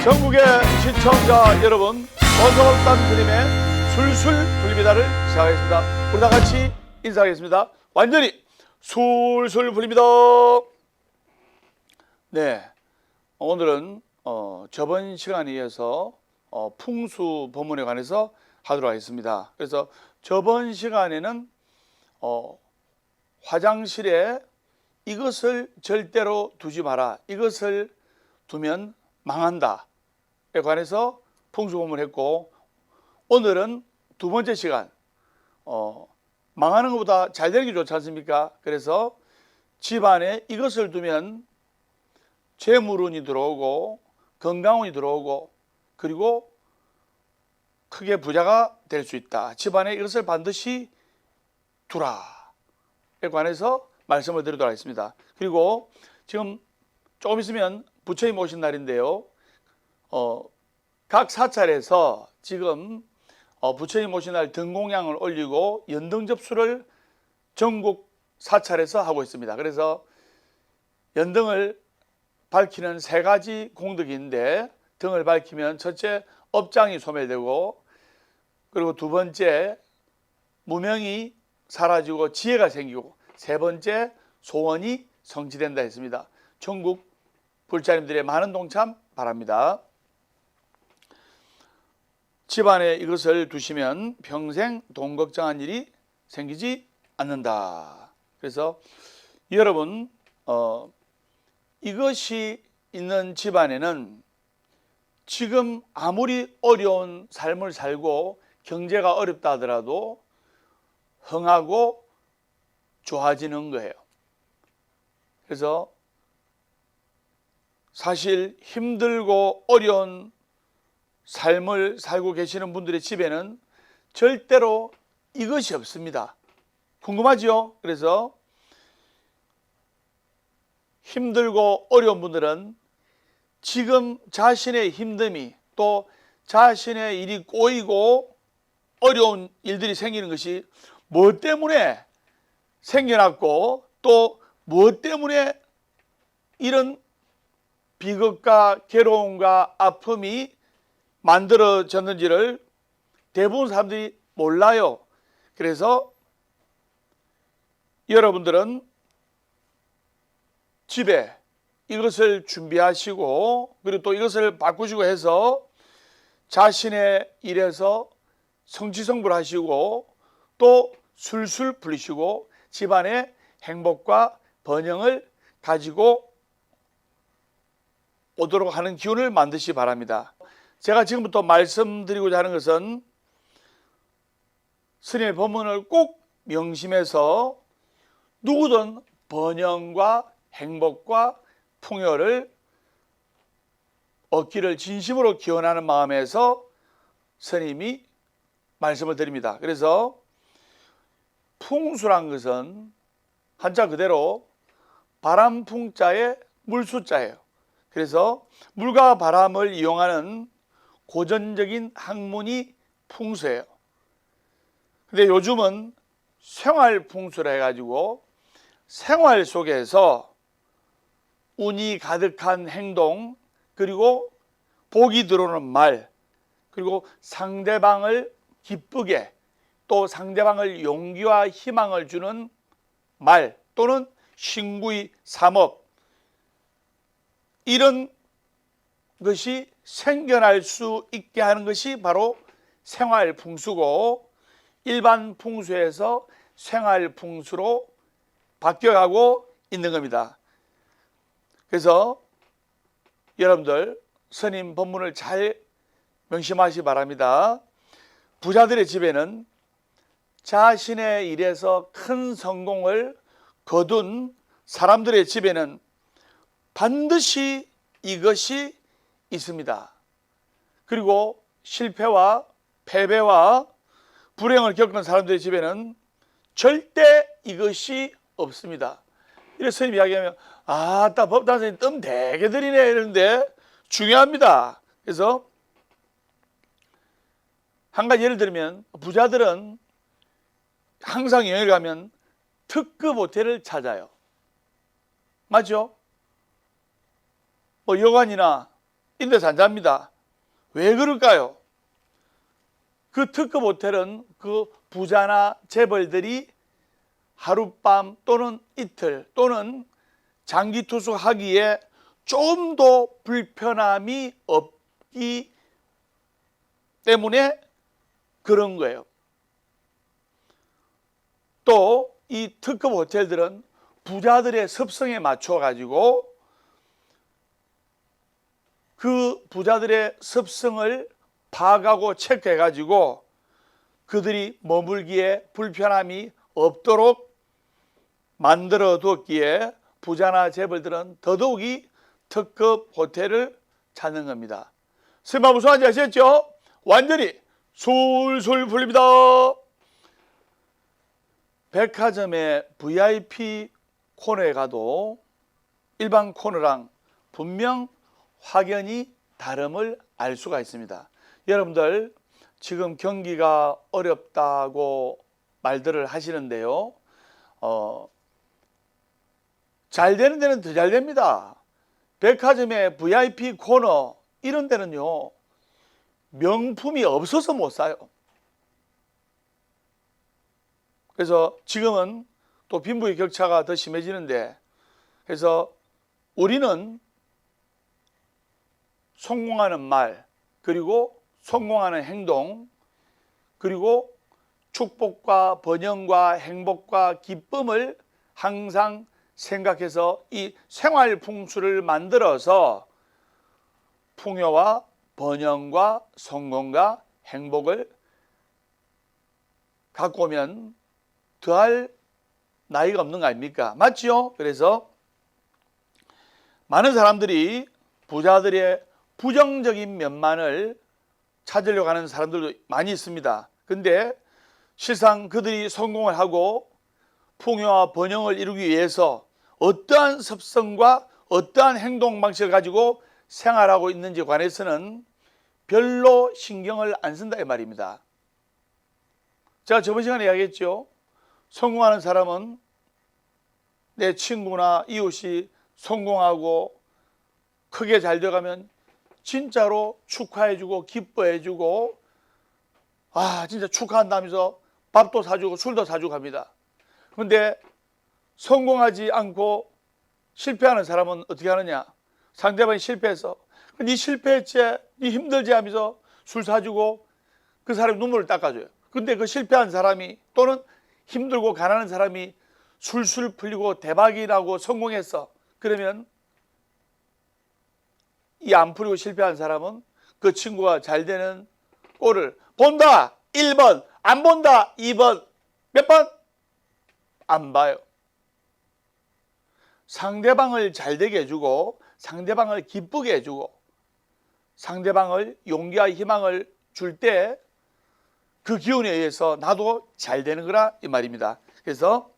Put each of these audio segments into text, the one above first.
전국의 시청자 여러분, 원성옥담 스님의 술술 불립니다를 시작하겠습니다. 우리 다 같이 인사하겠습니다. 완전히 술술 불립니다. 네, 오늘은 저번 시간에 이어서 풍수 법문에 관해서 하도록 하겠습니다. 그래서 저번 시간에는 화장실에 이것을 절대로 두지 마라, 이것을 두면 망한다 에 관해서 풍수 법문을 했고, 오늘은 두 번째 시간, 망하는 것보다 잘 되는 게 좋지 않습니까? 그래서 집안에 이것을 두면 재물운이 들어오고 건강운이 들어오고 그리고 크게 부자가 될 수 있다, 집안에 이것을 반드시 두라 에 관해서 말씀을 드리도록 하겠습니다. 그리고 지금 조금 있으면 부처님 오신 날인데요, 각 사찰에서 지금 부처님 오신 날 등공양을 올리고 연등 접수를 전국 사찰에서 하고 있습니다. 그래서 연등을 밝히는 세 가지 공덕인데, 등을 밝히면 첫째 업장이 소멸되고, 그리고 두 번째 무명이 사라지고 지혜가 생기고, 세 번째 소원이 성취된다 했습니다. 전국 불자님들의 많은 동참 바랍니다. 집안에 이것을 두시면 평생 돈 걱정한 일이 생기지 않는다. 그래서 여러분, 이것이 있는 집안에는 지금 아무리 어려운 삶을 살고 경제가 어렵다 하더라도 흥하고 좋아지는 거예요. 그래서 사실 힘들고 어려운 삶을 살고 계시는 분들의 집에는 절대로 이것이 없습니다. 궁금하죠? 그래서 힘들고 어려운 분들은 지금 자신의 힘듦이, 또 자신의 일이 꼬이고 어려운 일들이 생기는 것이 무엇 때문에 생겨났고, 또 무엇 때문에 이런 비극과 괴로움과 아픔이 만들어졌는지를 대부분 사람들이 몰라요. 그래서 여러분들은 집에 이것을 준비하시고, 그리고 또 이것을 바꾸시고 해서 자신의 일에서 성취성불하시고, 또 술술 불리시고 집안의 행복과 번영을 가지고 오도록 하는 기운을 만드시기 바랍니다. 제가 지금부터 말씀드리고자 하는 것은 스님의 법문을 꼭 명심해서 누구든 번영과 행복과 풍요를 얻기를 진심으로 기원하는 마음에서 스님이 말씀을 드립니다. 그래서 풍수란 것은 한자 그대로 바람풍자의 물수자예요. 그래서 물과 바람을 이용하는 고전적인 학문이 풍수예요. 근데 요즘은 생활풍수라 해가지고 생활 속에서 운이 가득한 행동, 그리고 복이 들어오는 말, 그리고 상대방을 기쁘게, 또 상대방을 용기와 희망을 주는 말, 또는 신구의 삼업, 이런 것이 생겨날 수 있게 하는 것이 바로 생활풍수고, 일반 풍수에서 생활풍수로 바뀌어가고 있는 겁니다. 그래서 여러분들 스님 법문을 잘 명심하시기 바랍니다. 부자들의 집에는 자신의 일에서 큰 성공을 거둔 사람들의 집에는 반드시 이것이 있습니다. 그리고 실패와 패배와 불행을 겪은 사람들의 집에는 절대 이것이 없습니다. 이래서 스님 이야기하면 아따 법단선생님 뜸 되게 들이네 이러는데 중요합니다. 그래서 한 가지 예를 들면, 부자들은 항상 여행을 가면 특급 호텔을 찾아요. 맞죠? 뭐 여관이나 임대산자입니다. 왜 그럴까요? 그 특급 호텔은 그 부자나 재벌들이 하룻밤 또는 이틀 또는 장기 투숙하기에 좀 더 불편함이 없기 때문에 그런 거예요. 또 이 특급 호텔들은 부자들의 습성에 맞춰 가지고 그 부자들의 습성을 파악하고 체크해 가지고 그들이 머물기에 불편함이 없도록 만들어 뒀기에 부자나 재벌들은 더더욱이 특급 호텔을 찾는 겁니다. 설마 무슨 말인지 아시겠죠? 완전히 술술 풀립니다. 백화점의 VIP 코너에 가도 일반 코너랑 분명 확연히 다름을 알 수가 있습니다. 여러분들 지금 경기가 어렵다고 말들을 하시는데요. 잘 되는 데는 더 잘 됩니다. 백화점의 VIP 코너 이런 데는요, 명품이 없어서 못 사요. 그래서 지금은 또 빈부의 격차가 더 심해지는데, 그래서 우리는 성공하는 말, 그리고 성공하는 행동, 그리고 축복과 번영과 행복과 기쁨을 항상 생각해서 이 생활 풍수를 만들어서 풍요와 번영과 성공과 행복을 갖고 오면 더할 나이가 없는 거 아닙니까? 맞지요? 그래서 많은 사람들이 부자들의 부정적인 면만을 찾으려고 하는 사람들도 많이 있습니다. 근데 실상 그들이 성공을 하고 풍요와 번영을 이루기 위해서 어떠한 습성과 어떠한 행동 방식을 가지고 생활하고 있는지 관해서는 별로 신경을 안 쓴다 이 말입니다. 제가 저번 시간에 이야기했죠. 성공하는 사람은 내 친구나 이웃이 성공하고 크게 잘 돼가면 진짜로 축하해주고 기뻐해주고 진짜 축하한다면서 밥도 사주고 술도 사주고 합니다. 그런데 성공하지 않고 실패하는 사람은 어떻게 하느냐? 상대방이 실패해서 네 실패했지, 네 힘들지 하면서 술 사주고 그 사람이 눈물을 닦아줘요. 근데 그 실패한 사람이 또는 힘들고 가난한 사람이 술술 풀리고 대박이 나고 성공했어. 그러면 이 안 풀리고 실패한 사람은 그 친구가 잘 되는 꼴을 본다 1번, 안 본다 2번, 몇 번? 안 봐요. 상대방을 잘 되게 해주고 상대방을 기쁘게 해주고 상대방을 용기와 희망을 줄 때 그 기운에 의해서 나도 잘 되는 거라 이 말입니다. 그래서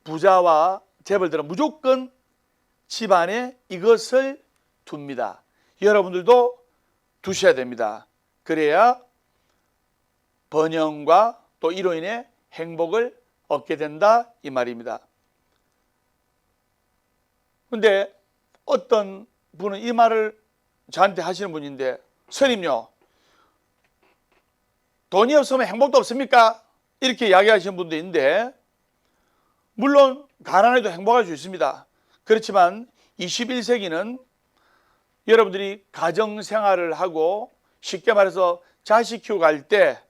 부자와 재벌들은 무조건 집안에 이것을 둡니다. 여러분들도 두셔야 됩니다. 그래야 번영과 또 이로 인해 행복을 얻게 된다 이 말입니다. 근데 어떤 분은 이 말을 저한테 하시는 분인데, 스님요, 돈이 없으면 행복도 없습니까? 이렇게 이야기하시는 분도 있는데, 물론 가난해도 행복할 수 있습니다. 그렇지만 21세기는 여러분들이 가정생활을 하고 쉽게 말해서 자식 키우고 할 때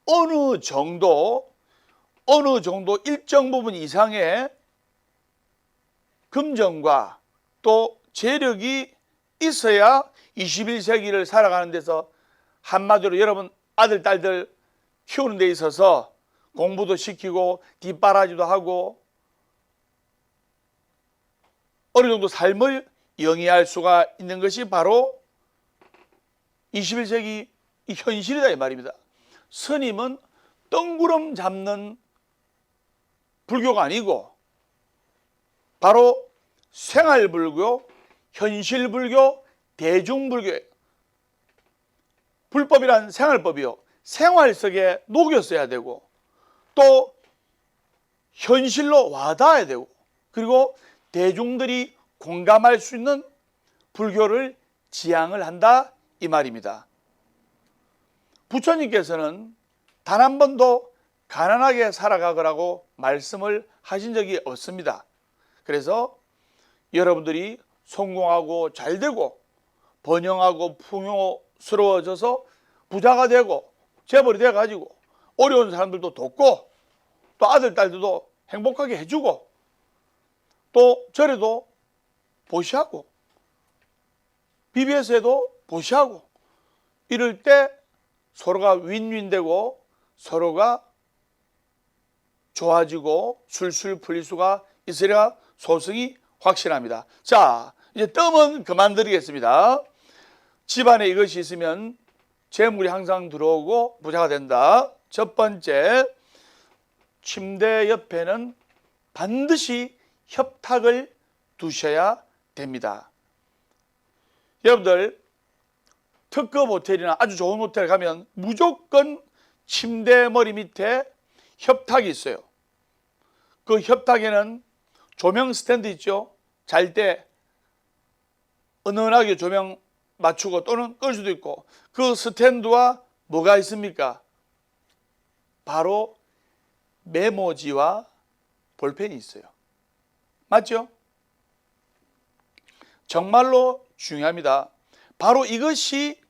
어느 정도 일정 부분 이상의 금전과 또 재력이 있어야 21세기를 살아가는 데서, 한마디로 여러분 아들 딸들 키우는 데 있어서 공부도 시키고 뒷바라지도 하고 어느 정도 삶을 영위할 수가 있는 것이 바로 21세기 이 현실이다 이 말입니다. 스님은 뜬구름 잡는 불교가 아니고 바로 생활불교, 현실불교, 대중불교예요. 불법이란 생활법이요, 생활 속에 녹였어야 되고 또 현실로 와닿아야 되고, 그리고 대중들이 공감할 수 있는 불교를 지향을 한다 이 말입니다. 부처님께서는 단 한 번도 가난하게 살아가거라고 말씀을 하신 적이 없습니다. 그래서 여러분들이 성공하고 잘되고 번영하고 풍요스러워져서 부자가 되고 재벌이 돼가지고 어려운 사람들도 돕고 또 아들, 딸들도 행복하게 해주고 또 절에도 보시하고 BBS에도 보시하고 이럴 때 서로가 윈윈되고 서로가 좋아지고 술술 풀릴 수가 있으리라 소승이 확실합니다. 자, 이제 뜸은 그만 드리겠습니다. 집안에 이것이 있으면 재물이 항상 들어오고 부자가 된다. 첫 번째, 침대 옆에는 반드시 협탁을 두셔야 됩니다. 여러분들 특급 호텔이나 아주 좋은 호텔 가면 무조건 침대 머리 밑에 협탁이 있어요. 그 협탁에는 조명 스탠드 있죠. 잘 때 은은하게 조명 맞추고 또는 끌 수도 있고 그 스탠드와 뭐가 있습니까? 바로 메모지와 볼펜이 있어요. 맞죠? 정말로 중요합니다. 바로 이것이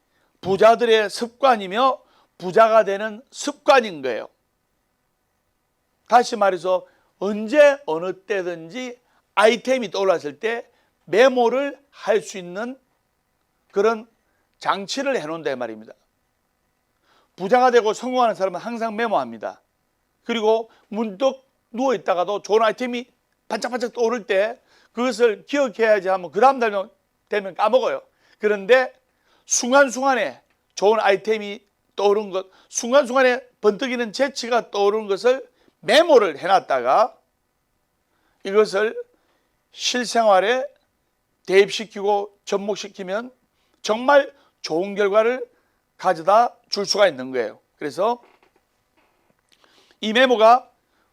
부자들의 습관이며 부자가 되는 습관인 거예요. 다시 말해서 언제 어느 때든지 아이템이 떠올랐을 때 메모를 할 수 있는 그런 장치를 해놓는다 말입니다. 부자가 되고 성공하는 사람은 항상 메모합니다. 그리고 문득 누워있다가도 좋은 아이템이 반짝반짝 떠오를 때 그것을 기억해야지 하면 그 다음 날 되면 까먹어요. 그런데 순간순간에 좋은 아이템이 떠오른 것, 순간순간에 번뜩이는 재치가 떠오른 것을 메모를 해놨다가 이것을 실생활에 대입시키고 접목시키면 정말 좋은 결과를 가져다 줄 수가 있는 거예요. 그래서 이 메모가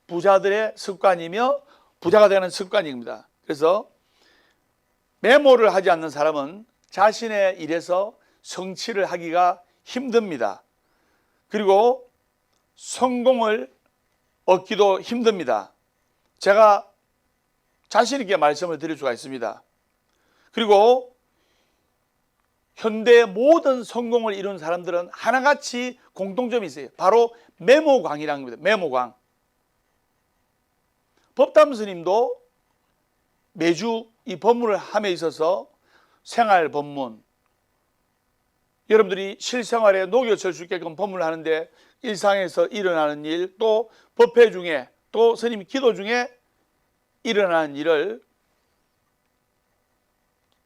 부자들의 습관이며 부자가 되는 습관입니다. 그래서 메모를 하지 않는 사람은 자신의 일에서 성취를 하기가 힘듭니다. 그리고 성공을 얻기도 힘듭니다. 제가 자신 있게 말씀을 드릴 수가 있습니다. 그리고 현대의 모든 성공을 이룬 사람들은 하나같이 공통점이 있어요. 바로 메모광이라는 겁니다. 메모광. 법담 스님도 매주 이 법문을 함에 있어서 생활 법문, 여러분들이 실생활에 녹여질 수 있게끔 법문을 하는데 일상에서 일어나는 일, 또 법회 중에, 또 스님 기도 중에 일어나는 일을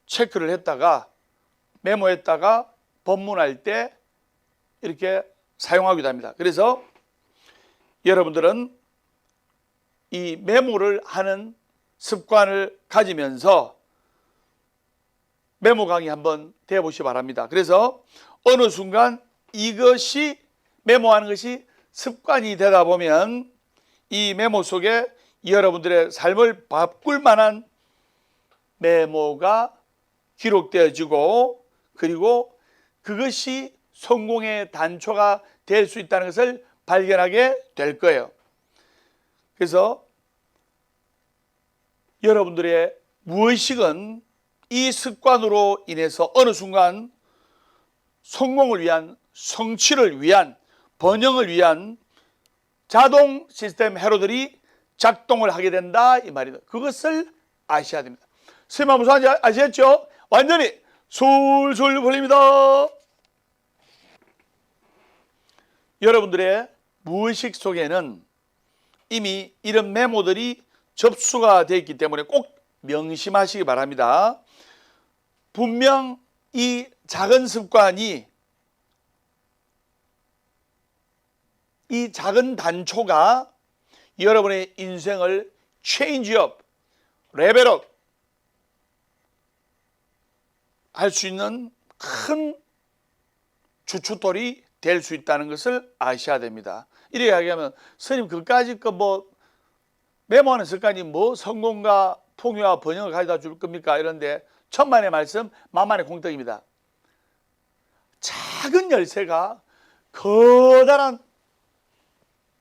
체크를 했다가 메모했다가 법문할 때 이렇게 사용하기도 합니다. 그래서 여러분들은 이 메모를 하는 습관을 가지면서 메모 강의 한번 되어보시기 바랍니다. 그래서 어느 순간 이것이 메모하는 것이 습관이 되다 보면 이 메모 속에 여러분들의 삶을 바꿀 만한 메모가 기록되어지고 그리고 그것이 성공의 단초가 될 수 있다는 것을 발견하게 될 거예요. 그래서 여러분들의 무의식은 이 습관으로 인해서 어느 순간 성공을 위한, 성취를 위한, 번영을 위한 자동 시스템 회로들이 작동을 하게 된다 이 말이다. 그것을 아셔야 됩니다. 스님 무슨 말인지 아시겠죠? 완전히 술술 풀립니다. 여러분들의 무의식 속에는 이미 이런 메모들이 접수가 되어 있기 때문에 꼭 명심하시기 바랍니다. 분명 이 작은 습관이, 이 작은 단초가 여러분의 인생을 체인지업, 레벨업 할 수 있는 큰 주춧돌이 될 수 있다는 것을 아셔야 됩니다. 이렇게 이야기하면 스님 그까짓 거 뭐 메모하는 습관이 뭐 성공과 풍요와 번영을 가져다 줄 겁니까? 이런데 천만의 말씀 만만의 공덕입니다. 작은 열쇠가 커다란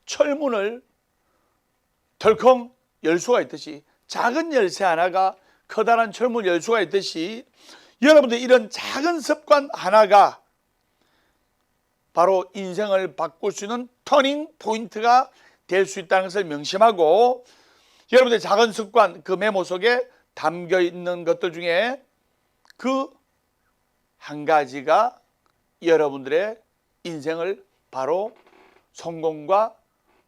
철문을 덜컹 열 수가 있듯이, 작은 열쇠 하나가 커다란 철문 열 수가 있듯이, 여러분들 이런 작은 습관 하나가 바로 인생을 바꿀 수 있는 터닝 포인트가 될 수 있다는 것을 명심하고, 여러분들의 작은 습관, 그 메모 속에 담겨 있는 것들 중에 그 한 가지가 여러분들의 인생을 바로 성공과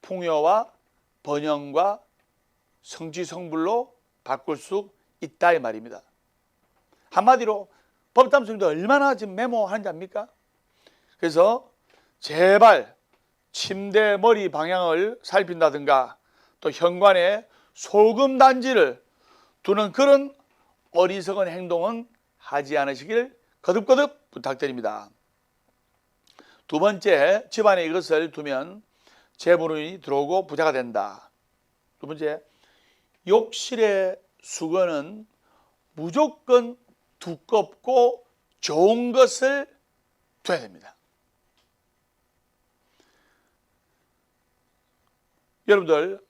풍요와 번영과 성취성불로 바꿀 수 있다 이 말입니다. 한마디로 법담성도 얼마나 지금 메모하는지 압니까? 그래서 제발 침대 머리 방향을 살핀다든가 또 현관에 소금 단지를 두는 그런 어리석은 행동은 하지 않으시길 거듭거듭 부탁드립니다. 두 번째, 집안에 이것을 두면 재물운이 들어오고 부자가 된다. 두 번째, 욕실의 수건은 무조건 두껍고 좋은 것을 둬야 됩니다. 여러분들,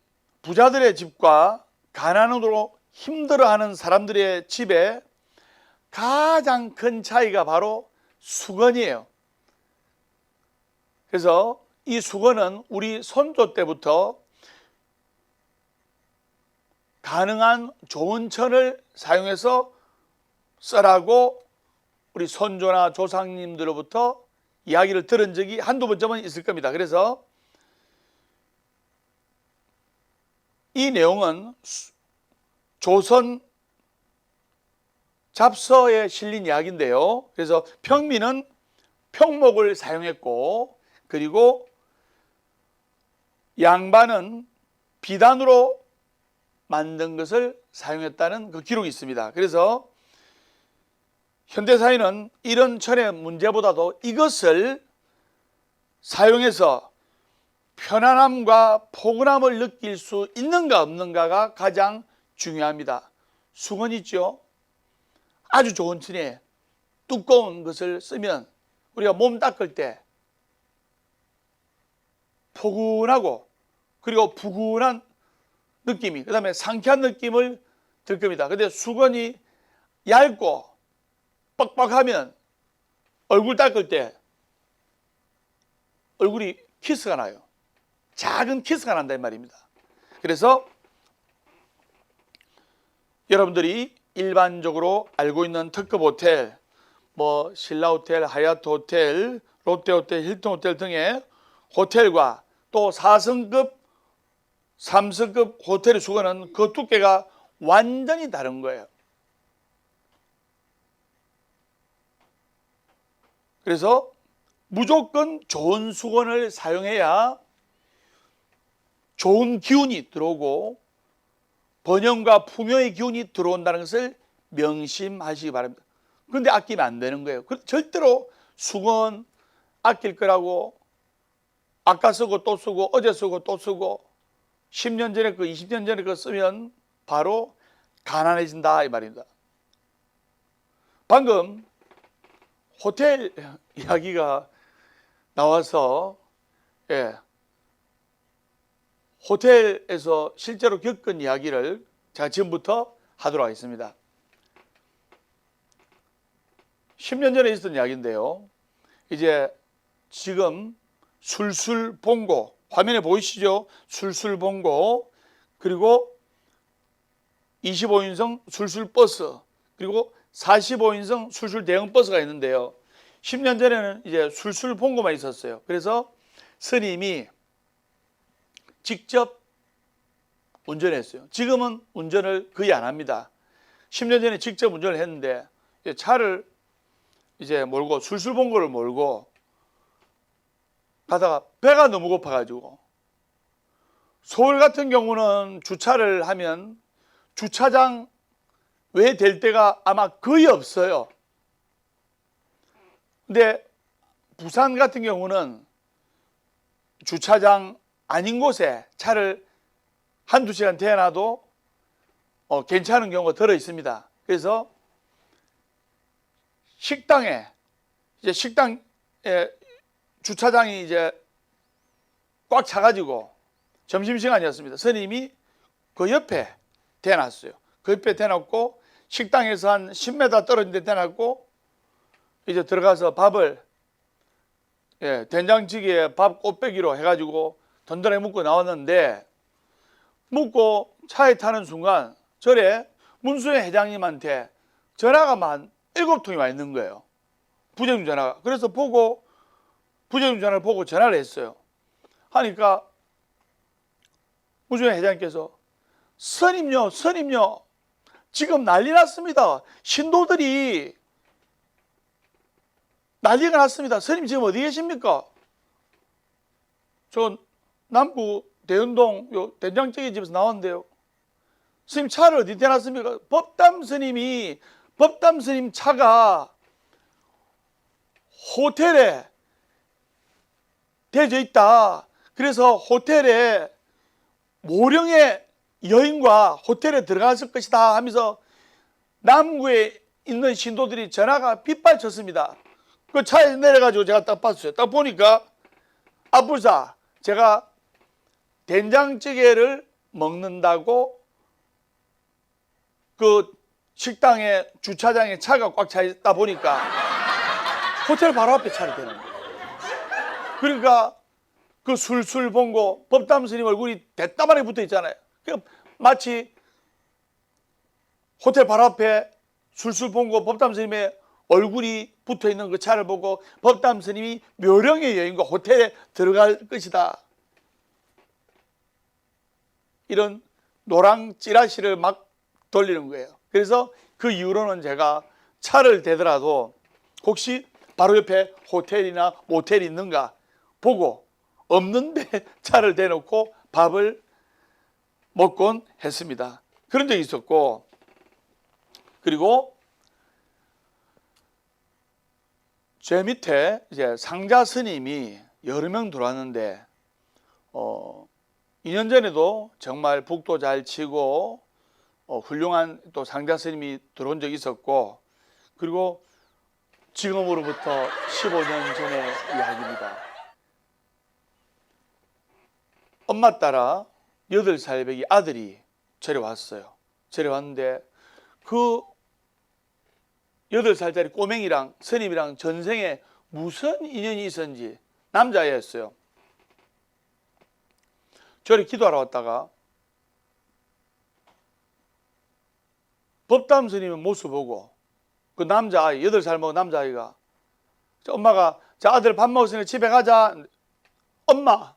부자들의 집과 가난으로 힘들어하는 사람들의 집에 가장 큰 차이가 바로 수건이에요. 그래서 이 수건은 우리 선조 때부터 가능한 좋은 천을 사용해서 쓰라고 우리 선조나 조상님들로부터 이야기를 들은 적이 한두 번쯤은 있을 겁니다. 그래서 이 내용은 조선 잡서에 실린 이야기인데요. 그래서 평민은 평목을 사용했고, 그리고 양반은 비단으로 만든 것을 사용했다는 그 기록이 있습니다. 그래서 현대사회는 이런 천의 문제보다도 이것을 사용해서 편안함과 포근함을 느낄 수 있는가 없는가가 가장 중요합니다. 수건 있죠? 아주 좋은 천에 두꺼운 것을 쓰면 우리가 몸 닦을 때 포근하고 그리고 부근한 느낌이, 그 다음에 상쾌한 느낌을 들 겁니다. 근데 수건이 얇고 뻑뻑하면 얼굴 닦을 때 얼굴이 키스가 나요. 작은 키스가 난다 이 말입니다. 그래서 여러분들이 일반적으로 알고 있는 특급 호텔, 뭐 신라호텔, 하얏트 호텔, 롯데호텔, 힐튼 호텔 등의 호텔과 또 4성급, 3성급 호텔의 수건은 그 두께가 완전히 다른 거예요. 그래서 무조건 좋은 수건을 사용해야 좋은 기운이 들어오고 번영과 풍요의 기운이 들어온다는 것을 명심하시기 바랍니다. 그런데 아끼면 안 되는 거예요. 절대로 수건 아낄 거라고 아까 쓰고 또 쓰고 어제 쓰고 또 쓰고 10년 전에 거 20년 전에 거 쓰면 바로 가난해진다 이 말입니다. 방금 호텔 이야기가 나와서 호텔에서 실제로 겪은 이야기를 제가 지금부터 하도록 하겠습니다. 10년 전에 있었던 이야기인데요. 이제 지금 술술봉고, 화면에 보이시죠? 술술봉고, 그리고 25인승 술술버스, 그리고 45인승 술술 대형버스가 있는데요. 10년 전에는 이제 술술봉고만 있었어요. 그래서 스님이 직접 운전했어요. 지금은 운전을 거의 안 합니다. 10년 전에 직접 운전을 했는데 차를 이제 몰고 술술봉고를 몰고 가다가 배가 너무 고파가지고, 서울 같은 경우는 주차를 하면 주차장 외 될 때가 아마 거의 없어요. 근데 부산 같은 경우는 주차장 아닌 곳에 차를 한두 시간 대놔도 괜찮은 경우가 들어 있습니다. 그래서 식당에 이제 식당에 주차장이 이제 꽉 차가지고 점심시간이었습니다. 스님이 그 옆에 대놨어요. 그 옆에 대놓고 식당에서 한 10m 떨어진 데 대놨고 이제 들어가서 밥을 된장찌개에 밥 꽃배기로 해가지고 던던하게 먹고 나왔는데 먹고 차에 타는 순간 절에 문수의 회장님한테 전화가 한 7통이 와 있는 거예요. 부재중 전화가. 그래서 부재중 전화를 보고 전화를 했어요. 하니까 문수의 회장님께서 스님요 지금 난리 났습니다. 신도들이 난리가 났습니다. 스님 지금 어디 계십니까? 저 남구 대운동 된장찌개 집에서 나왔는데요. 스님 차를 어디 대놨습니까? 법담 스님 차가 호텔에 대져 있다. 그래서 호텔에 모령의 여인과 호텔에 들어갔을 것이다 하면서 남구에 있는 신도들이 전화가 빗발쳤습니다. 그 차에 내려가지고 제가 딱 봤어요. 딱 보니까 앞불사 제가 된장찌개를 먹는다고 그 식당에 주차장에 차가 꽉 차 있다 보니까 호텔 바로 앞에 차를 대는 거예요. 그러니까 그 술술 본고 법담 스님 얼굴이 대따만하게 붙어 있잖아요. 그러니까 마치 호텔 바로 앞에 술술 본고 법담 스님의 얼굴이 붙어 있는 그 차를 보고 법담 스님이 묘령의 여인과 호텔에 들어갈 것이다. 이런 노랑 찌라시를 막 돌리는 거예요. 그래서 그 이후로는 제가 차를 대더라도 혹시 바로 옆에 호텔이나 모텔이 있는가 보고 없는데 차를 대놓고 밥을 먹곤 했습니다. 그런 적이 있었고, 그리고 제 밑에 이제 상자 스님이 여러 명 들어왔는데 2년 전에도 정말 북도 잘 치고 훌륭한 또 상자 스님이 들어온 적이 있었고, 그리고 지금으로부터 15년 전의 이야기입니다. 엄마 따라 8살 배기 아들이 절에 왔어요. 절에 왔는데 그 8살짜리 꼬맹이랑 스님이랑 전생에 무슨 인연이 있었는지 남자애였어요. 절에 기도하러 왔다가 법담 스님의 모습 보고 그 남자아이, 8살 먹은 남자아이가 엄마가 자 아들 밥 먹었으니까 집에 가자. 엄마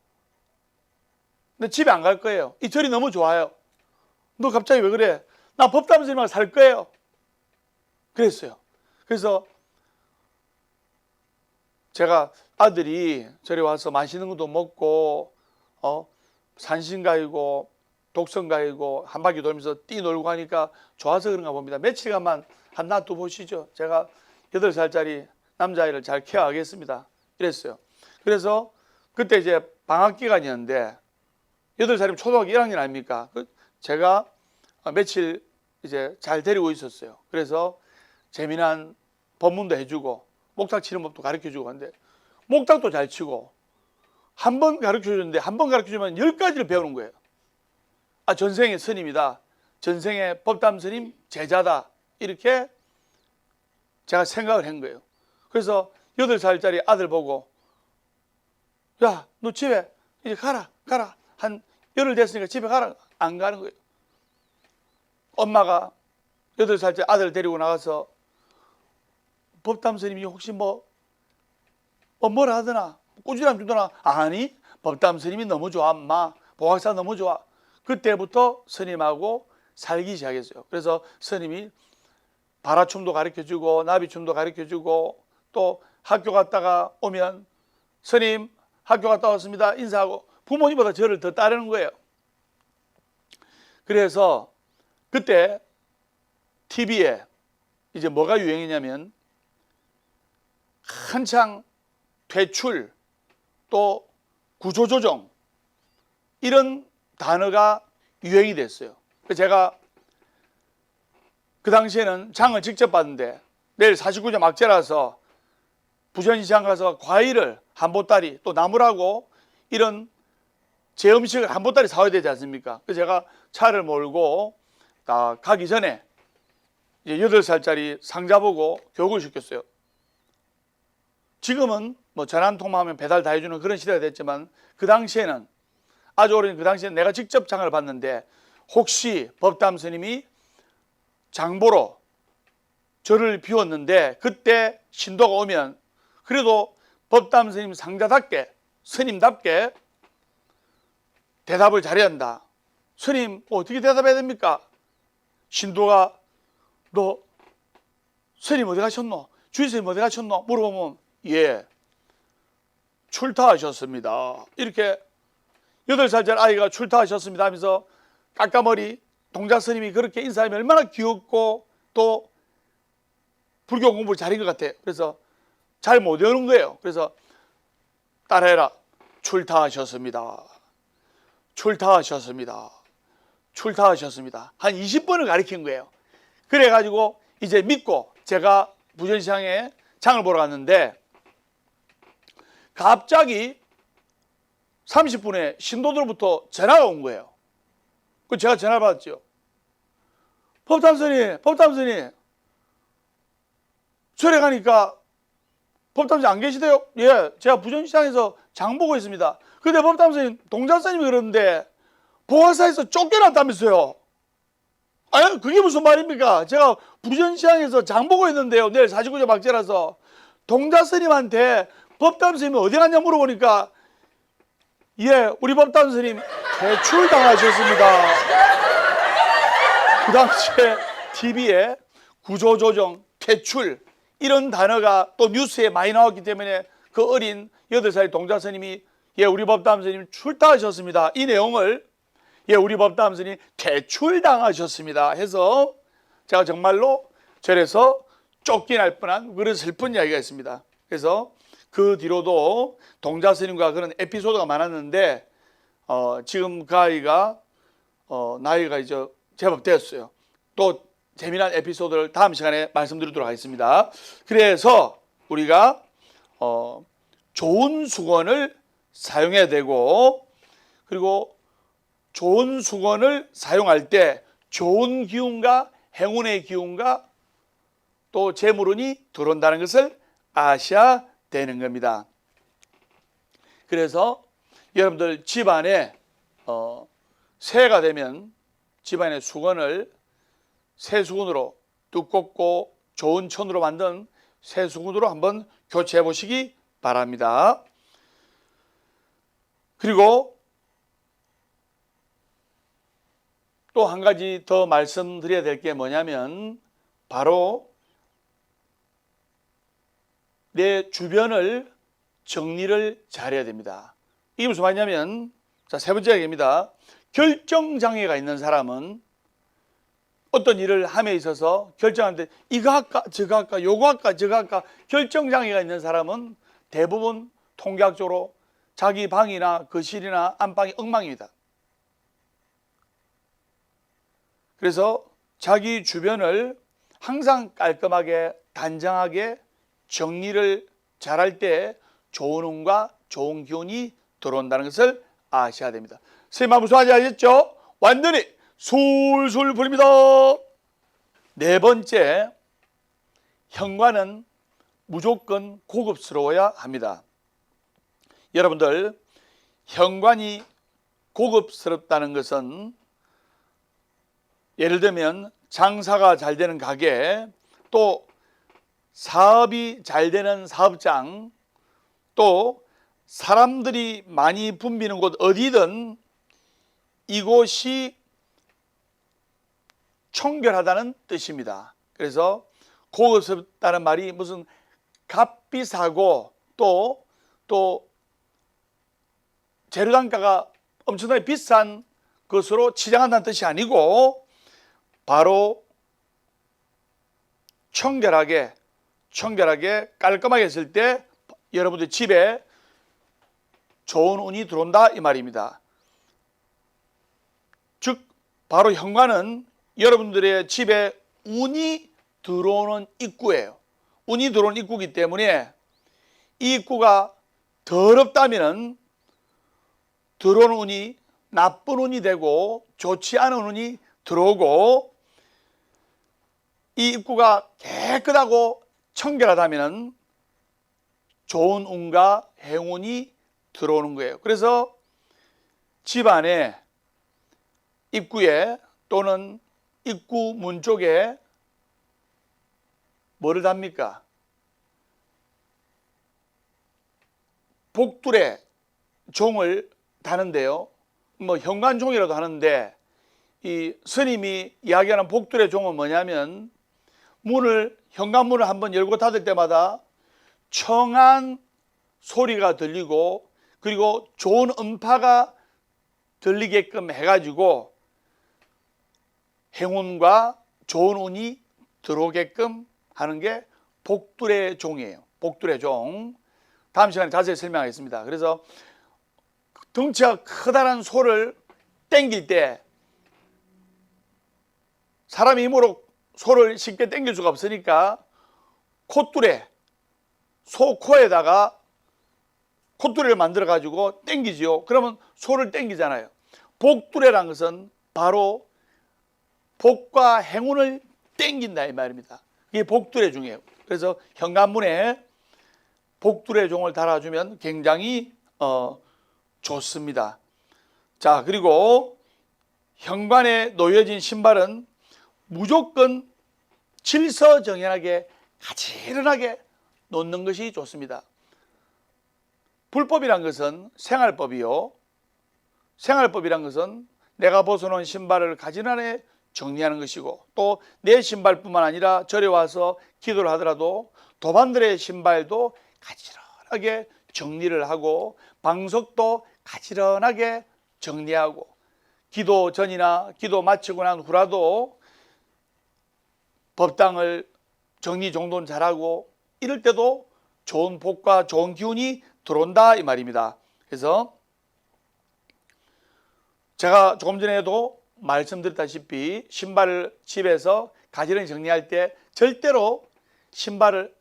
너 집에 안 갈 거예요. 이 절이 너무 좋아요. 너 갑자기 왜 그래? 나 법담 스님하고 살 거예요. 그랬어요. 그래서 제가 아들이 절에 와서 맛있는 것도 먹고 산신가이고 독성가이고 한 바퀴 돌면서 뛰놀고 하니까 좋아서 그런가 봅니다. 며칠간만 한 놔둬 보시죠. 제가 8살짜리 남자아이를 잘 케어하겠습니다. 이랬어요. 그래서 그때 이제 방학 기간이었는데 8살이면 초등학교 1학년 아닙니까? 제가 며칠 이제 잘 데리고 있었어요. 그래서 재미난 법문도 해주고 목탁 치는 법도 가르쳐주고 하는데 목탁도 잘 치고 한 번 가르쳐줬는데 한 번 가르쳐주면 10가지를 배우는 거예요. 아, 전생의 스님이다. 전생의 법담 스님 제자다. 이렇게 제가 생각을 한 거예요. 그래서 8살짜리 아들 보고 야, 너 집에 이제 가라. 한 열흘 됐으니까 집에 가라. 안 가는 거예요. 엄마가 8살짜리 아들 데리고 나가서 법담 스님이 혹시 뭐라 하더나 꾸준함 주더나. 아니, 법담 스님이 너무 좋아. 엄마 보학사 너무 좋아. 그때부터 스님하고 살기 시작했어요. 그래서 스님이 바라춤도 가르쳐주고 나비춤도 가르쳐주고 또 학교 갔다가 오면 스님 학교 갔다 왔습니다 인사하고 부모님보다 저를 더 따르는 거예요. 그래서 그때 TV에 이제 뭐가 유행이냐면 한창 퇴출 또 구조조정 이런 단어가 유행이 됐어요. 제가 그 당시에는 장을 직접 받는데 내일 49제 막제라서 부천시장 가서 과일을 한 보따리 또 나물하고 이런 제 음식을 한 보따리 사와야 되지 않습니까? 그래서 제가 차를 몰고 딱 가기 전에 이제 8살짜리 상자 보고 교육을 시켰어요. 지금은 뭐 전화 한 통만 하면 배달 다 해주는 그런 시대가 됐지만 그 당시에는 아주 오래전 그 당시에는 내가 직접 장을 봤는데 혹시 법담 스님이 장보러 저를 비웠는데 그때 신도가 오면 그래도 법담 스님 상자답게 스님답게 대답을 잘해야 한다. 스님 어떻게 대답해야 됩니까? 신도가 너 스님 어디 가셨노? 주의스님 어디 가셨노? 물어보면 예 출타하셨습니다. 이렇게 8살짜리 아이가 출타하셨습니다 하면서 까까머리 동자 스님이 그렇게 인사하면 얼마나 귀엽고 또 불교 공부를 잘한 것 같아요. 그래서 잘 못 외우는 거예요. 그래서 따라해라. 출타하셨습니다. 출타하셨습니다. 출타하셨습니다. 한 20번을 가르친 거예요. 그래가지고 이제 믿고 제가 부천시장에 장을 보러 갔는데 갑자기 30분에 신도들부터 전화가 온 거예요. 그 제가 전화를 받았죠. 법담스님, 법담스님. 절에 가니까 법담스님 안 계시대요? 예, 제가 부천시장에서 장 보고 있습니다. 근데 법담스님, 동자스님이 그러는데 보화사에서 쫓겨났다면서요. 아니, 그게 무슨 말입니까? 제가 부천시장에서 장 보고 있는데요. 내일 49제 막제라서 동자스님한테 법담스님이 어디 갔냐 물어보니까 예, 우리 법담스님 대출당하셨습니다. 그 당시에 TV에 구조조정, 퇴출 이런 단어가 또 뉴스에 많이 나왔기 때문에 그 어린 8살 동자 스님이 예, 우리 법담 스님 출타하셨습니다. 이 내용을 예, 우리 법담 스님 퇴출당하셨습니다 해서 제가 정말로 절에서 쫓겨날 뻔한 그런 슬픈 이야기가 있습니다. 그래서 그 뒤로도 동자 스님과 그런 에피소드가 많았는데 지금 그 아이가 나이가 이제 제법 되었어요. 또 재미난 에피소드를 다음 시간에 말씀드리도록 하겠습니다. 그래서 우리가 좋은 수건을 사용해야 되고 그리고 좋은 수건을 사용할 때 좋은 기운과 행운의 기운과 또 재물운이 들어온다는 것을 아셔야 되는 겁니다. 그래서 여러분들 집안에 새해가 되면 집안의 수건을 새 수건으로 두껍고 좋은 천으로 만든 새 수건으로 한번 교체해 보시기 바랍니다. 그리고 또 한 가지 더 말씀드려야 될 게 뭐냐면 바로 내 주변을 정리를 잘해야 됩니다. 이게 무슨 말이냐면 자, 세 번째 얘기입니다. 결정장애가 있는 사람은 어떤 일을 함에 있어서 결정하는데 이거 할까 저거 할까 요거 할까 저거 할까 결정장애가 있는 사람은 대부분 통계학적으로 자기 방이나 거실이나 안방이 엉망입니다. 그래서 자기 주변을 항상 깔끔하게 단정하게 정리를 잘할 때 좋은 운과 좋은 기운이 들어온다는 것을 아셔야 됩니다. 선생님 무슨 말인지 아셨죠? 완전히 술술 불립니다. 네 번째, 현관은 무조건 고급스러워야 합니다. 여러분들 현관이 고급스럽다는 것은 예를 들면 장사가 잘 되는 가게, 또 사업이 잘 되는 사업장, 또 사람들이 많이 붐비는 곳 어디든 이곳이 청결하다는 뜻입니다. 그래서 고급스럽다는 말이 무슨 값비싸고 또 재료 단가가 엄청나게 비싼 것으로 치장한다는 뜻이 아니고 바로 청결하게 깔끔하게 했을 때 여러분들 집에 좋은 운이 들어온다 이 말입니다. 즉 바로 현관은 여러분들의 집에 운이 들어오는 입구예요. 운이 들어오는 입구이기 때문에 이 입구가 더럽다면 들어오는 운이 나쁜 운이 되고 좋지 않은 운이 들어오고, 이 입구가 깨끗하고 청결하다면 좋은 운과 행운이 들어오는 거예요. 그래서 집안에 입구에 또는 입구 문 쪽에 뭐를 답니까? 복두레 종을 다는데요. 뭐 현관종이라도 하는데, 이 스님이 이야기하는 복두레 종은 뭐냐면, 현관문을 한번 열고 닫을 때마다 청한 소리가 들리고, 그리고 좋은 음파가 들리게끔 해가지고 행운과 좋은 운이 들어오게끔 하는 게 복두레 종이에요. 복두레 종. 다음 시간에 자세히 설명하겠습니다. 그래서 덩치가 커다란 소를 땡길 때 사람이 힘으로 소를 쉽게 땡길 수가 없으니까 콧뚜레, 소 코에다가 콧뚜레를 만들어 가지고 땡기지요. 그러면 소를 땡기잖아요. 복뚜레라는 것은 바로 복과 행운을 땡긴다 이 말입니다. 이게 복뚜레 종이에요. 그래서 현관문에 복뚜레 종을 달아주면 굉장히 좋습니다. 자, 그리고 현관에 놓여진 신발은 무조건 질서정연하게 가지런하게 놓는 것이 좋습니다. 불법이란 것은 생활법이요. 생활법이란 것은 내가 벗어놓은 신발을 가지런하게 정리하는 것이고, 또 내 신발뿐만 아니라 절에 와서 기도를 하더라도 도반들의 신발도 가지런하게 정리를 하고, 방석도 가지런하게 정리하고, 기도 전이나 기도 마치고 난 후라도 법당을 정리정돈 잘하고, 이럴 때도 좋은 복과 좋은 기운이 들어온다 이 말입니다. 그래서 제가 조금 전에도 말씀드렸다시피 신발을 집에서 가지런히 정리할 때 절대로 신발을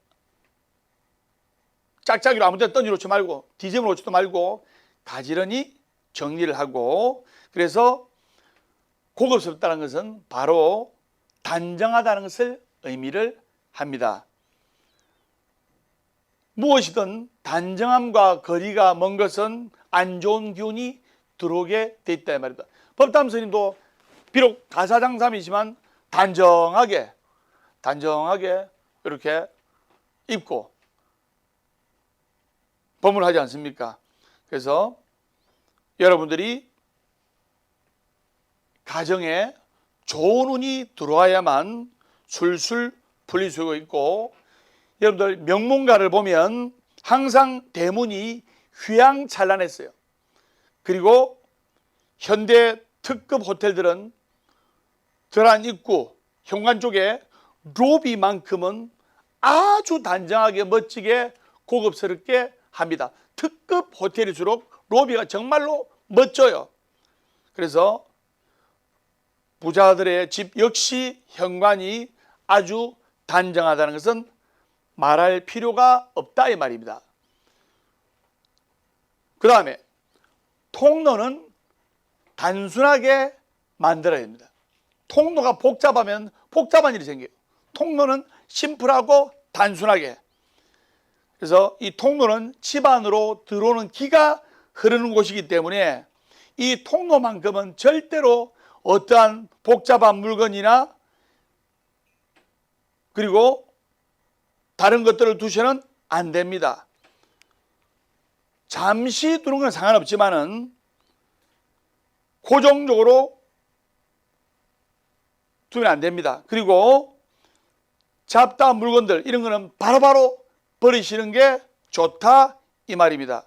짝짝이로 아무 데나 던져놓지 말고 뒤집어 놓지도 말고 가지런히 정리를 하고, 그래서 고급스럽다는 것은 바로 단정하다는 것을 의미를 합니다. 무엇이든 단정함과 거리가 먼 것은 안 좋은 기운이 들어오게 돼 있다 이 말입니다. 법담 스님도 비록 가사장삼이지만 단정하게 이렇게 입고 법문을 하지 않습니까? 그래서 여러분들이 가정에 좋은 운이 들어와야만 술술 풀릴 수 있고, 여러분들 명문가를 보면 항상 대문이 휘황찬란했어요. 그리고 현대 특급 호텔들은 들어간 입구 현관 쪽에 로비만큼은 아주 단정하게 멋지게 고급스럽게 합니다. 특급 호텔일수록 로비가 정말로 멋져요. 그래서 부자들의 집 역시 현관이 아주 단정하다는 것은 말할 필요가 없다 이 말입니다. 그 다음에 통로는 단순하게 만들어야 됩니다. 통로가 복잡하면 복잡한 일이 생겨요. 통로는 심플하고 단순하게. 그래서 이 통로는 집 안으로 들어오는 기가 흐르는 곳이기 때문에 이 통로만큼은 절대로 어떠한 복잡한 물건이나 그리고 다른 것들을 두셔는 안 됩니다. 잠시 두는 건 상관없지만은 고정적으로 두면 안 됩니다. 그리고 잡다한 물건들 이런 거는 바로바로 버리시는 게 좋다 이 말입니다.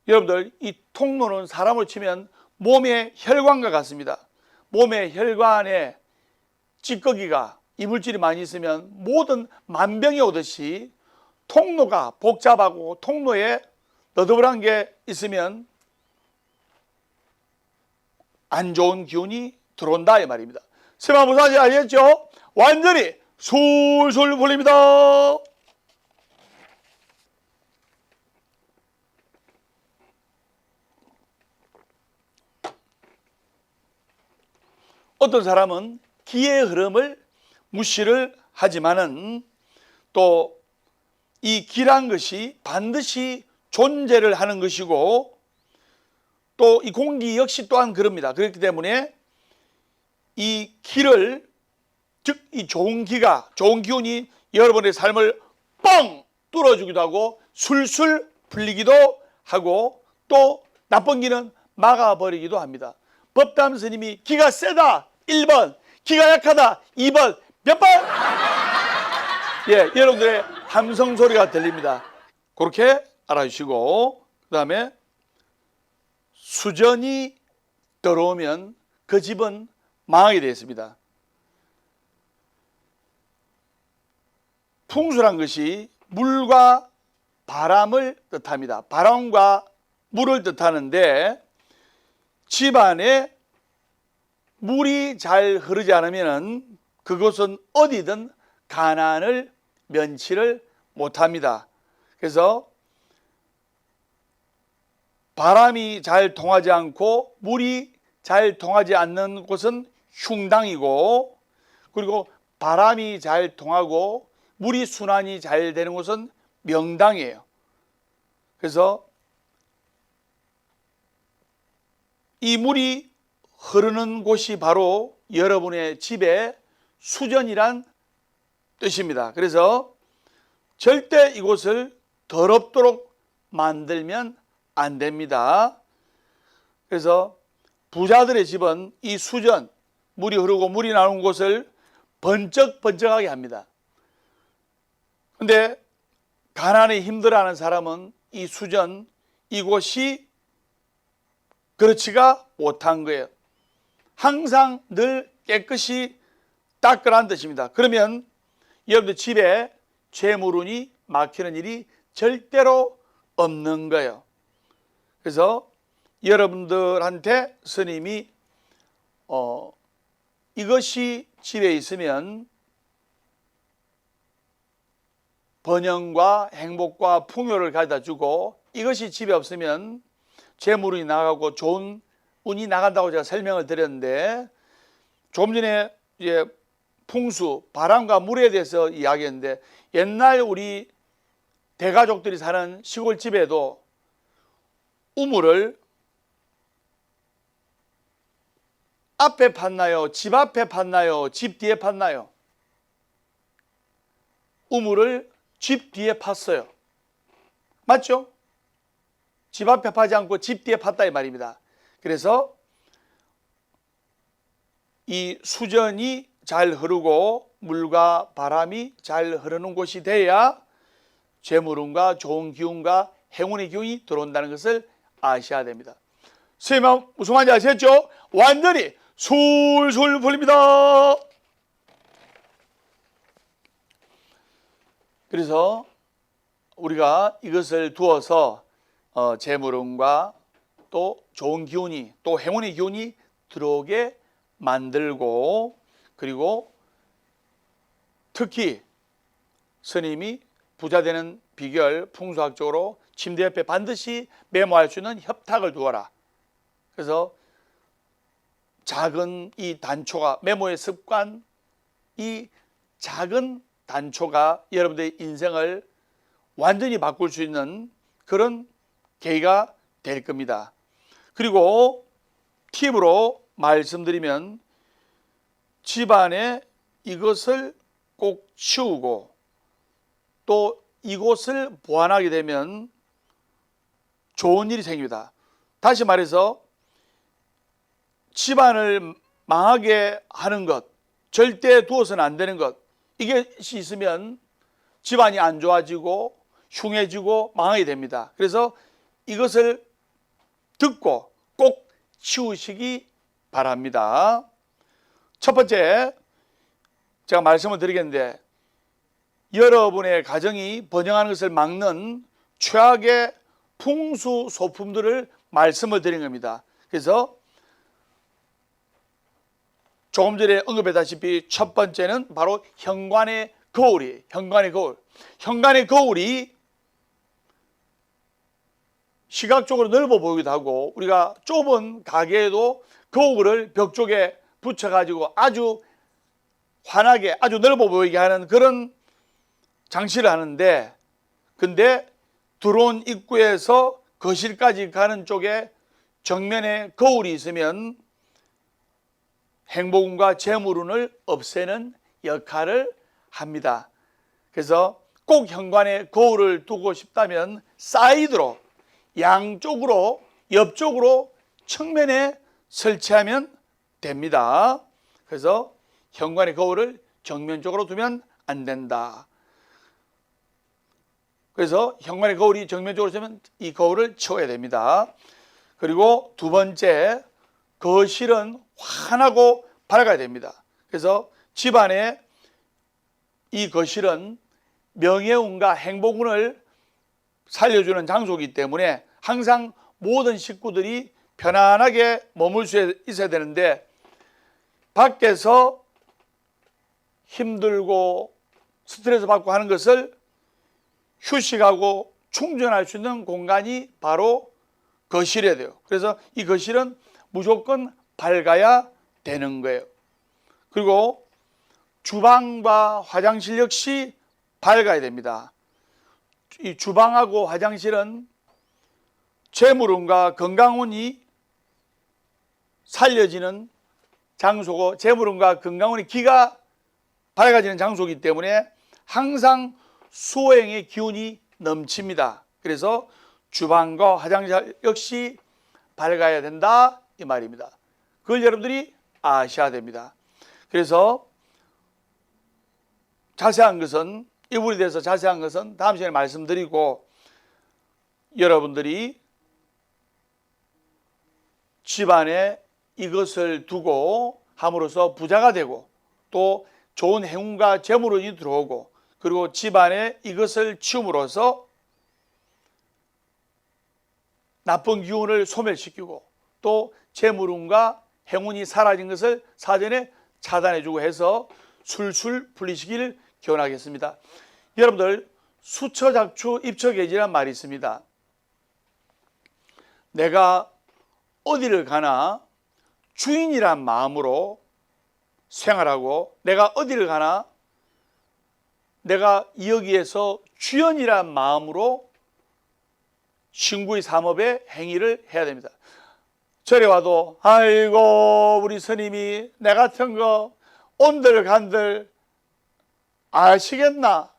여러분들 이 통로는 사람으로 치면 몸의 혈관과 같습니다. 몸의 혈관에 찌꺼기가 이물질이 많이 있으면 모든 만병이 오듯이 통로가 복잡하고 통로에 너덜한 게 있으면 안 좋은 기운이 들어온다 이 말입니다. 세마무사지 알겠죠? 완전히 솔솔 풀립니다. 어떤 사람은 기의 흐름을 무시를 하지만은 또 이 기란 것이 반드시 존재를 하는 것이고 또 이 공기 역시 또한 그럽니다. 그렇기 때문에 이 기를, 즉 이 좋은 기가, 좋은 기운이 여러분의 삶을 뻥 뚫어주기도 하고 술술 풀리기도 하고 또 나쁜 기는 막아버리기도 합니다. 법담 스님이 기가 세다 1번, 기가 약하다 2번, 몇 번? 예, 여러분들의 함성 소리가 들립니다. 그렇게 알아주시고, 그 다음에 수전이 들어오면 그 집은 망하게 되어 있습니다. 풍수란 것이 물과 바람을 뜻합니다. 바람과 물을 뜻하는데 집안에 물이 잘 흐르지 않으면 그것은 어디든 가난을 면치를 못합니다. 그래서 바람이 잘 통하지 않고 물이 잘 통하지 않는 곳은 흉당이고, 그리고 바람이 잘 통하고 물이 순환이 잘 되는 곳은 명당이에요. 그래서 이 물이 흐르는 곳이 바로 여러분의 집의 수전이란 뜻입니다. 그래서 절대 이곳을 더럽도록 만들면 안 됩니다. 그래서 부자들의 집은 이 수전, 물이 흐르고 물이 나오는 곳을 번쩍번쩍하게 합니다. 근데 가난에 힘들어하는 사람은 이 수전, 이곳이 그렇지가 못한 거예요. 항상 늘 깨끗이 닦으라는 뜻입니다. 그러면 여러분들 집에 재물운이 막히는 일이 절대로 없는 거예요. 그래서 여러분들한테 스님이 이것이 집에 있으면 번영과 행복과 풍요를 가져다 주고, 이것이 집에 없으면 재물운이 나가고 좋은 운이 나간다고 제가 설명을 드렸는데, 조금 전에 이제 풍수, 바람과 물에 대해서 이야기했는데, 옛날 우리 대가족들이 사는 시골집에도 우물을 앞에 팠나요? 집 앞에 팠나요? 집 뒤에 팠나요? 우물을 집 뒤에 팠어요. 맞죠? 집 앞에 파지 않고 집 뒤에 팠다 이 말입니다. 그래서 이 수전이 잘 흐르고 물과 바람이 잘 흐르는 곳이 돼야 재물운과 좋은 기운과 행운의 기운이 들어온다는 것을 아셔야 됩니다. 선생님 무슨 말인지 아시겠죠? 완전히 술술 풀립니다. 그래서 우리가 이것을 두어서 재물운과 또 좋은 기운이, 또 행운의 기운이 들어오게 만들고, 그리고 특히 스님이 부자 되는 비결, 풍수학적으로 침대 옆에 반드시 메모할 수 있는 협탁을 두어라. 그래서 작은 이 단초가, 메모의 습관, 이 작은 단초가 여러분들의 인생을 완전히 바꿀 수 있는 그런 계기가 될 겁니다. 그리고 팁으로 말씀드리면, 집안에 이것을 꼭 치우고 또 이곳을 보완하게 되면 좋은 일이 생깁니다. 다시 말해서 집안을 망하게 하는 것, 절대 두어서는 안 되는 것, 이것이 있으면 집안이 안 좋아지고 흉해지고 망하게 됩니다. 그래서 이것을 듣고 꼭 치우시기 바랍니다. 첫 번째, 제가 말씀을 드리겠는데, 여러분의 가정이 번영하는 것을 막는 최악의 풍수 소품들을 말씀을 드린 겁니다. 그래서 조금 전에 언급했다시피 첫 번째는 바로 현관의 거울이에요. 현관의 거울. 현관의 거울이 시각적으로 넓어 보이기도 하고 우리가 좁은 가게에도 거울을 벽 쪽에 붙여가지고 아주 환하게 아주 넓어 보이게 하는 그런 장치를 하는데, 근데 들어온 입구에서 거실까지 가는 쪽에 정면에 거울이 있으면 행복운과 재물운을 없애는 역할을 합니다. 그래서 꼭 현관에 거울을 두고 싶다면 사이드로, 양쪽으로, 옆쪽으로, 측면에 설치하면 됩니다. 그래서 현관의 거울을 정면쪽으로 두면 안 된다. 그래서 현관의 거울이 정면쪽으로 두면 이 거울을 치워야 됩니다. 그리고 두 번째, 거실은 환하고 밝아야 됩니다. 그래서 집안에 이 거실은 명예운과 행복운을 살려주는 장소이기 때문에 항상 모든 식구들이 편안하게 머물 수 있어야 되는데, 밖에서 힘들고 스트레스 받고 하는 것을 휴식하고 충전할 수 있는 공간이 바로 거실이어야 돼요. 그래서 이 거실은 무조건 밝아야 되는 거예요. 그리고 주방과 화장실 역시 밝아야 됩니다. 이 주방하고 화장실은 재물운과 건강운이 살려지는 장소고, 재물운과 건강운의 기가 밝아지는 장소이기 때문에 항상 수호행의 기운이 넘칩니다. 그래서 주방과 화장실 역시 밝아야 된다 이 말입니다. 그걸 여러분들이 아셔야 됩니다. 그래서 자세한 것은, 이 부분에 대해서 자세한 것은 다음 시간에 말씀드리고, 여러분들이 집안에 이것을 두고 함으로써 부자가 되고 또 좋은 행운과 재물운이 들어오고, 그리고 집안에 이것을 치움으로써 나쁜 기운을 소멸시키고 또 재물운과 행운이 사라진 것을 사전에 차단해주고 해서 술술 풀리시길 기원하겠습니다. 여러분들, 수처작추 입처계지란 말이 있습니다. 내가 어디를 가나 주인이란 마음으로 생활하고, 내가 어디를 가나 내가 여기에서 주연이란 마음으로 신구의 삼업의 행위를 해야 됩니다. 절에 와도 아이고 우리 스님이 내 같은 거 온들 간들 아시겠나?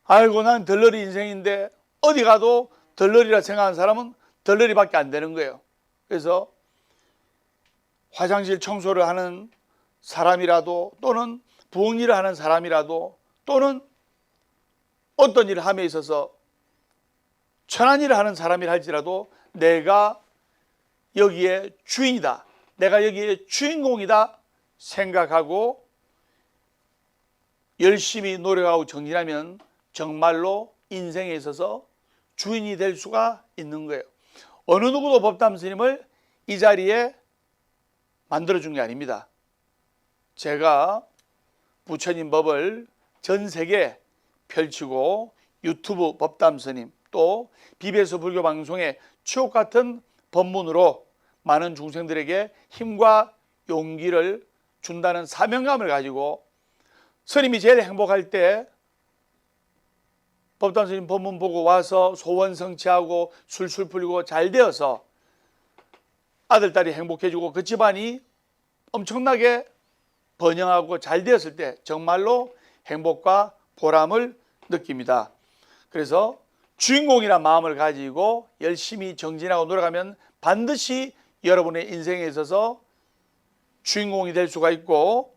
아이고 난 덜러리 인생인데, 어디 가도 덜러리라 생각하는 사람은 덜러리밖에 안 되는 거예요. 그래서 화장실 청소를 하는 사람이라도, 또는 부엌일을 하는 사람이라도, 또는 어떤 일을 함에 있어서 천한 일을 하는 사람이라 할지라도 내가 여기에 주인이다, 내가 여기에 주인공이다 생각하고 열심히 노력하고 정진하면 정말로 인생에 있어서 주인이 될 수가 있는 거예요. 어느 누구도 법담 스님을 이 자리에 만들어준 게 아닙니다. 제가 부처님 법을 전 세계에 펼치고 유튜브 법담 스님, 또 BBS 불교 방송의 추억 같은 법문으로 많은 중생들에게 힘과 용기를 준다는 사명감을 가지고, 스님이 제일 행복할 때 법담 스님 법문 보고 와서 소원 성취하고 술술 풀리고 잘 되어서 아들, 딸이 행복해지고 그 집안이 엄청나게 번영하고 잘 되었을 때 정말로 행복과 보람을 느낍니다. 그래서 주인공이란 마음을 가지고 열심히 정진하고 노력하면 반드시 여러분의 인생에 있어서 주인공이 될 수가 있고,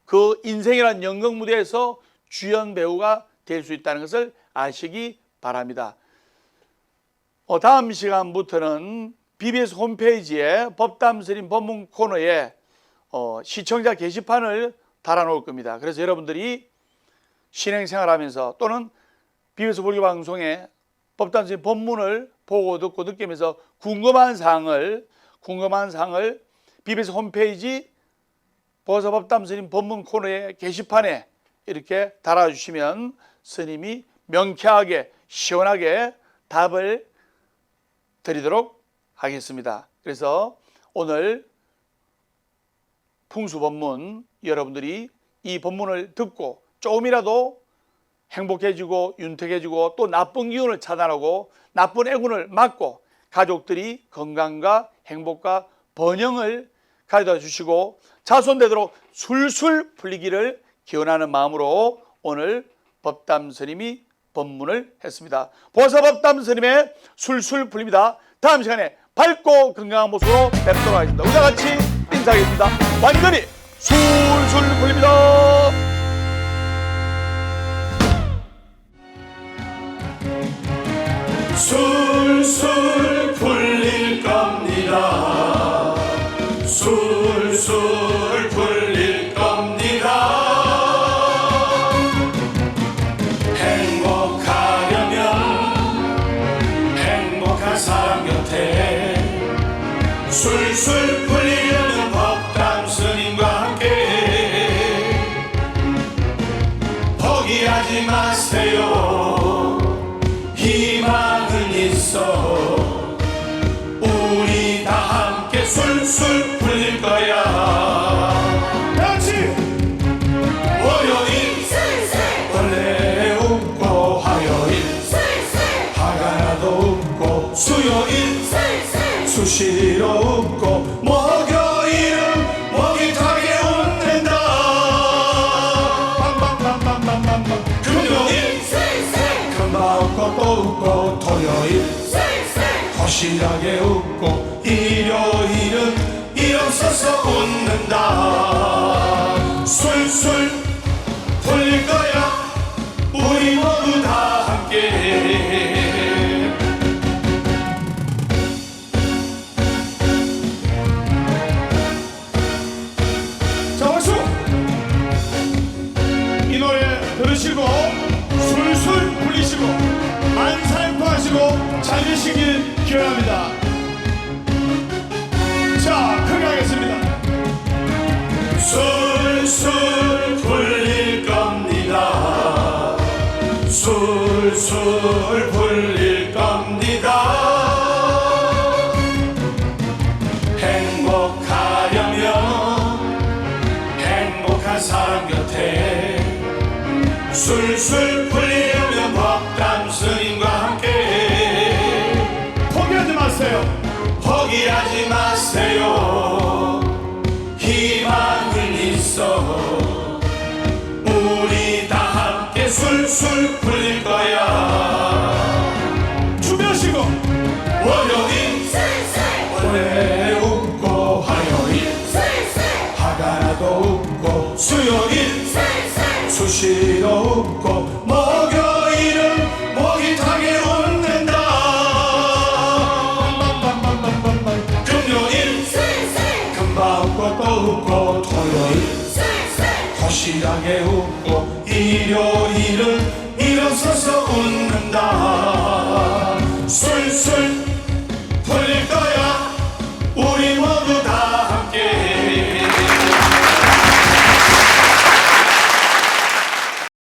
그 인생이란 연극무대에서 주연 배우가 될 수 있다는 것을 아시기 바랍니다. 다음 시간부터는 BBS 홈페이지에 법담 스님 법문 코너에 시청자 게시판을 달아놓을 겁니다. 그래서 여러분들이 신행생활하면서 또는 BBS 불교 방송에 법담 스님 법문을 보고 듣고 느끼면서 궁금한 사항을 BBS 홈페이지 보서법담 스님 법문 코너의 게시판에 이렇게 달아주시면 스님이 명쾌하게 시원하게 답을 드리도록 하겠습니다. 그래서 오늘 풍수법문 여러분들이 이 법문을 듣고 조금이라도 행복해지고 윤택해지고 또 나쁜 기운을 차단하고 나쁜 애군을 막고 가족들이 건강과 행복과 번영을 가져다 주시고 자손되도록 술술 풀리기를 기원하는 마음으로 오늘 법담 스님이 법문을 했습니다. 보서법담 스님의 술술 풀립니다. 다음 시간에 밝고 건강한 모습으로 뵙도록 하겠습니다. 우리가 같이 인사하겠습니다. 완전히 술술 풀립니다. 술술 풀릴 겁니다. 술술 풀릴 겁니다. 행복하려면 행복한 사람 곁에 술술 풀리려면 법담 스님과 함께 포기하지 마세요. 희망은 있어. 우리 다 함께 술술 풀릴 거야. 같이 월요일 술술 원래 웃고 화요일 술술 화가 나도 웃고 수요일 술술 수시로 웃고 목요일은 목이 타게 웃는다. 빵빵빵빵빵빵빵 금요일 술술 금방 웃고 또 웃고 토요일 술술 도실하게 웃고 일요일은 일 없어서 웃는다. 술술 풀릴 거야. 우리 모두 다 함께. 자, 박수! 이 노래 들으시고 술술 풀리시고 만사행통하시고 잘 되시길 기원합니다. 자, 크게 하겠습니다. 술술 풀릴 겁니다. 술술 풀릴 겁니다. 행복하려면 행복한 사람 곁에 술술 풀리려면 법담 스님과 함께 포기하지 마세요. 포기하지 마세요. 희망은 있어. 우리 다 함께 술술 풀릴 거야. 준비하시고 월요일 술술 원래 웃고 화요일 술술 화가 나도 웃고 수요일 술술 수시로 웃고 목요일은 목이 타게 웃는다. 금요일 술술 금방 웃고 또 웃고 토요일 술술 도실하게 웃고 일요일은 일 없어서 웃는다. 술술